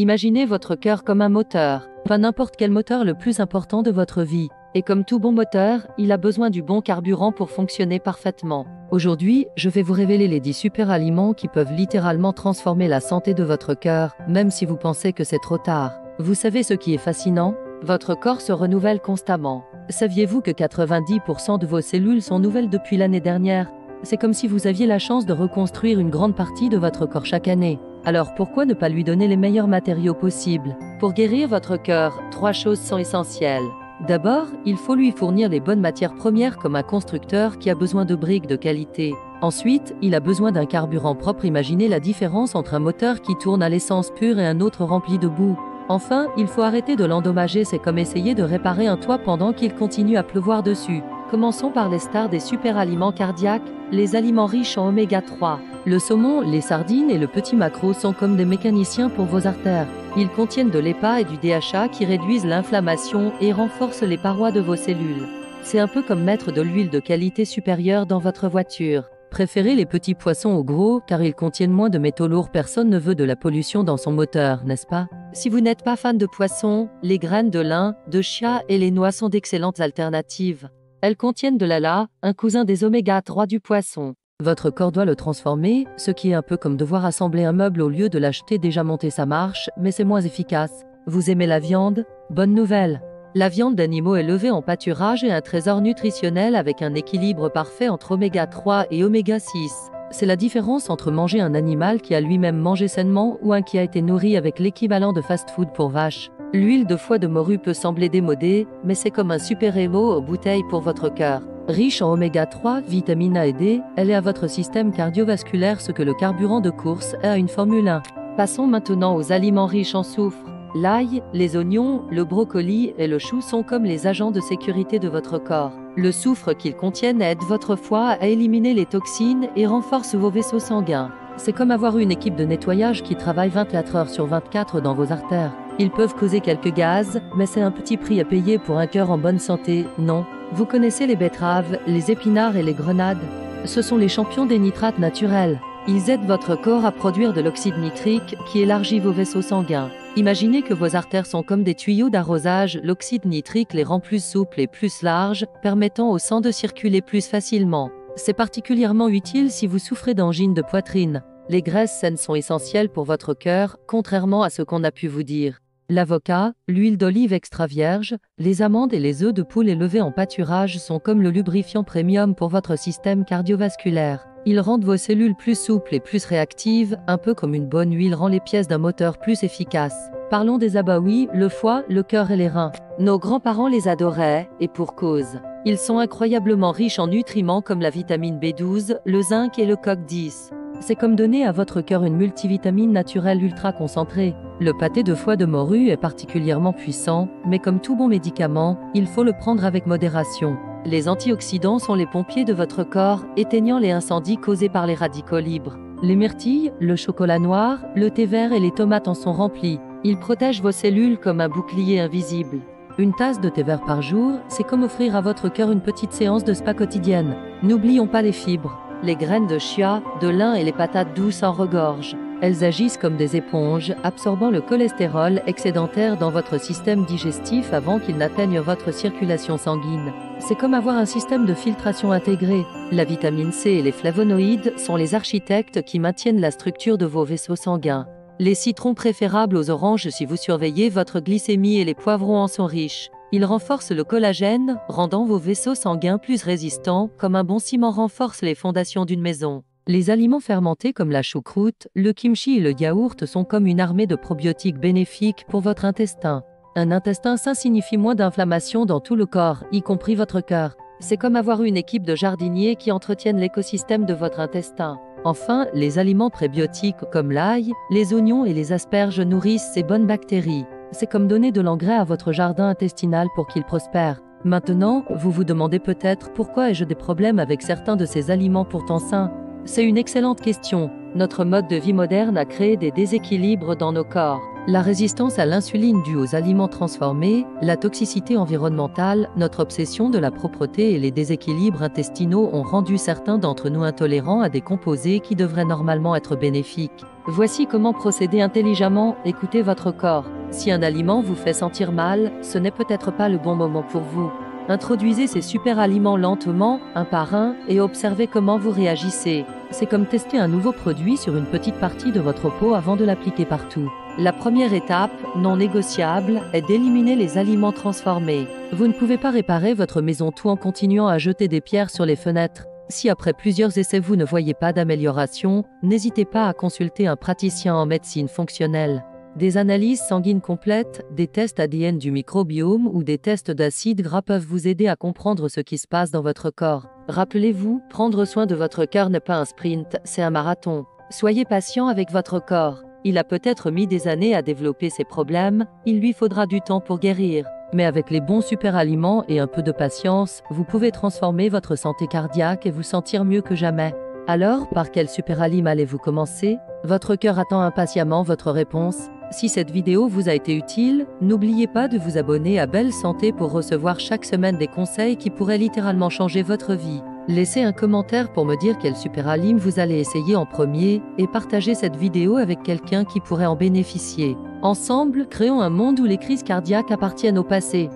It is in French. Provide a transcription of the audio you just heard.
Imaginez votre cœur comme un moteur, pas n'importe quel moteur, le plus important de votre vie. Et comme tout bon moteur, il a besoin du bon carburant pour fonctionner parfaitement. Aujourd'hui, je vais vous révéler les 10 super aliments qui peuvent littéralement transformer la santé de votre cœur, même si vous pensez que c'est trop tard. Vous savez ce qui est fascinant? Votre corps se renouvelle constamment. Saviez-vous que 90% de vos cellules sont nouvelles depuis l'année dernière? C'est comme si vous aviez la chance de reconstruire une grande partie de votre corps chaque année. Alors pourquoi ne pas lui donner les meilleurs matériaux possibles? Pour guérir votre cœur, 3 choses sont essentielles. D'abord, il faut lui fournir les bonnes matières premières comme un constructeur qui a besoin de briques de qualité. Ensuite, il a besoin d'un carburant propre. Imaginez la différence entre un moteur qui tourne à l'essence pure et un autre rempli de boue. Enfin, il faut arrêter de l'endommager, c'est comme essayer de réparer un toit pendant qu'il continue à pleuvoir dessus. Commençons par les stars des super aliments cardiaques, les aliments riches en oméga 3. Le saumon, les sardines et le petit maquereau sont comme des mécaniciens pour vos artères. Ils contiennent de l'EPA et du DHA qui réduisent l'inflammation et renforcent les parois de vos cellules. C'est un peu comme mettre de l'huile de qualité supérieure dans votre voiture. Préférez les petits poissons aux gros car ils contiennent moins de métaux lourds. Personne ne veut de la pollution dans son moteur, n'est-ce pas? Si vous n'êtes pas fan de poissons, les graines de lin, de chia et les noix sont d'excellentes alternatives. Elles contiennent de l'ALA, un cousin des oméga 3 du poisson. Votre corps doit le transformer, ce qui est un peu comme devoir assembler un meuble au lieu de l'acheter déjà monté. Ça marche, mais c'est moins efficace. Vous aimez la viande? Bonne nouvelle! La viande d'animaux élevés en pâturage est un trésor nutritionnel avec un équilibre parfait entre oméga 3 et oméga 6. C'est la différence entre manger un animal qui a lui-même mangé sainement ou un qui a été nourri avec l'équivalent de fast-food pour vaches. L'huile de foie de morue peut sembler démodée, mais c'est comme un super-héros aux bouteilles pour votre cœur. Riche en oméga 3, vitamine A et D, elle est à votre système cardiovasculaire ce que le carburant de course est à une Formule 1. Passons maintenant aux aliments riches en soufre. L'ail, les oignons, le brocoli et le chou sont comme les agents de sécurité de votre corps. Le soufre qu'ils contiennent aide votre foie à éliminer les toxines et renforce vos vaisseaux sanguins. C'est comme avoir une équipe de nettoyage qui travaille 24 heures sur 24 dans vos artères. Ils peuvent causer quelques gaz, mais c'est un petit prix à payer pour un cœur en bonne santé, non? Vous connaissez les betteraves, les épinards et les grenades? Ce sont les champions des nitrates naturels. Ils aident votre corps à produire de l'oxyde nitrique qui élargit vos vaisseaux sanguins. Imaginez que vos artères sont comme des tuyaux d'arrosage, l'oxyde nitrique les rend plus souples et plus larges, permettant au sang de circuler plus facilement. C'est particulièrement utile si vous souffrez d'angine de poitrine. Les graisses saines sont essentielles pour votre cœur, contrairement à ce qu'on a pu vous dire. L'avocat, l'huile d'olive extra vierge, les amandes et les œufs de poule élevés en pâturage sont comme le lubrifiant premium pour votre système cardiovasculaire. Ils rendent vos cellules plus souples et plus réactives, un peu comme une bonne huile rend les pièces d'un moteur plus efficaces. Parlons des abats, le foie, le cœur et les reins. Nos grands-parents les adoraient, et pour cause. Ils sont incroyablement riches en nutriments comme la vitamine B12, le zinc et le CoQ10. C'est comme donner à votre cœur une multivitamine naturelle ultra concentrée. Le pâté de foie de morue est particulièrement puissant, mais comme tout bon médicament, il faut le prendre avec modération. Les antioxydants sont les pompiers de votre corps, éteignant les incendies causés par les radicaux libres. Les myrtilles, le chocolat noir, le thé vert et les tomates en sont remplis. Ils protègent vos cellules comme un bouclier invisible. Une tasse de thé vert par jour, c'est comme offrir à votre cœur une petite séance de spa quotidienne. N'oublions pas les fibres. Les graines de chia, de lin et les patates douces en regorgent. Elles agissent comme des éponges, absorbant le cholestérol excédentaire dans votre système digestif avant qu'il n'atteigne votre circulation sanguine. C'est comme avoir un système de filtration intégré. La vitamine C et les flavonoïdes sont les architectes qui maintiennent la structure de vos vaisseaux sanguins. Les citrons préférables aux oranges si vous surveillez votre glycémie et les poivrons en sont riches. Ils renforcent le collagène, rendant vos vaisseaux sanguins plus résistants, comme un bon ciment renforce les fondations d'une maison. Les aliments fermentés comme la choucroute, le kimchi et le yaourt sont comme une armée de probiotiques bénéfiques pour votre intestin. Un intestin sain signifie moins d'inflammation dans tout le corps, y compris votre cœur. C'est comme avoir une équipe de jardiniers qui entretiennent l'écosystème de votre intestin. Enfin, les aliments prébiotiques comme l'ail, les oignons et les asperges nourrissent ces bonnes bactéries. C'est comme donner de l'engrais à votre jardin intestinal pour qu'il prospère. Maintenant, vous vous demandez peut-être pourquoi ai-je des problèmes avec certains de ces aliments pourtant sains? C'est une excellente question. Notre mode de vie moderne a créé des déséquilibres dans nos corps. La résistance à l'insuline due aux aliments transformés, la toxicité environnementale, notre obsession de la propreté et les déséquilibres intestinaux ont rendu certains d'entre nous intolérants à des composés qui devraient normalement être bénéfiques. Voici comment procéder intelligemment, écoutez votre corps. Si un aliment vous fait sentir mal, ce n'est peut-être pas le bon moment pour vous. Introduisez ces super aliments lentement, un par un, et observez comment vous réagissez. C'est comme tester un nouveau produit sur une petite partie de votre peau avant de l'appliquer partout. La première étape, non négociable, est d'éliminer les aliments transformés. Vous ne pouvez pas réparer votre maison tout en continuant à jeter des pierres sur les fenêtres. Si après plusieurs essais vous ne voyez pas d'amélioration, n'hésitez pas à consulter un praticien en médecine fonctionnelle. Des analyses sanguines complètes, des tests ADN du microbiome ou des tests d'acide gras peuvent vous aider à comprendre ce qui se passe dans votre corps. Rappelez-vous, prendre soin de votre cœur n'est pas un sprint, c'est un marathon. Soyez patient avec votre corps. Il a peut-être mis des années à développer ses problèmes, il lui faudra du temps pour guérir. Mais avec les bons super-aliments et un peu de patience, vous pouvez transformer votre santé cardiaque et vous sentir mieux que jamais. Alors, par quel super-aliment allez-vous commencer? Votre cœur attend impatiemment votre réponse. Si cette vidéo vous a été utile, n'oubliez pas de vous abonner à Belle Santé pour recevoir chaque semaine des conseils qui pourraient littéralement changer votre vie. Laissez un commentaire pour me dire quel super-aliment vous allez essayer en premier et partagez cette vidéo avec quelqu'un qui pourrait en bénéficier. Ensemble, créons un monde où les crises cardiaques appartiennent au passé.